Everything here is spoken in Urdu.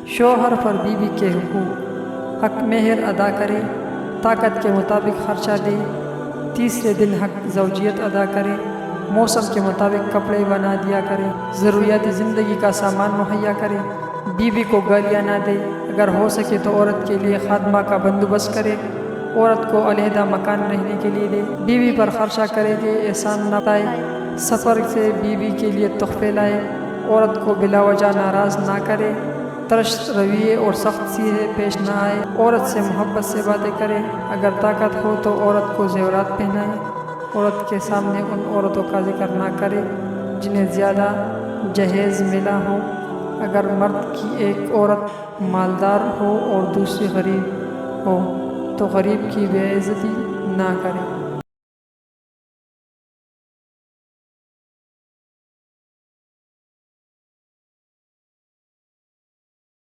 شوہر پر بیوی کے حقوق: حق مہر ادا کرے، طاقت کے مطابق خرچہ دے، تیسرے دن حق زوجیت ادا کرے، موسم کے مطابق کپڑے بنا دیا کرے، ضروریات زندگی کا سامان مہیا کرے، بیوی کو گالیاں نہ دے، اگر ہو سکے تو عورت کے لیے خادمہ کا بندوبست کرے، عورت کو علیحدہ مکان رہنے کے لیے دے، بیوی پر خرچہ کرے کہ احسان نہ بتائے، سفر سے بیوی کے لیے تحفے لائے، عورت کو بلا وجہ ناراض نہ کرے، ترش رویے اور سخت سیدھے پیش نہ آئے، عورت سے محبت سے باتیں کرے، اگر طاقت ہو تو عورت کو زیورات پہنائے، عورت کے سامنے ان عورتوں کا ذکر نہ کرے جنہیں زیادہ جہیز ملا ہو، اگر مرد کی ایک عورت مالدار ہو اور دوسری غریب ہو تو غریب کی بے عزتی نہ کرے۔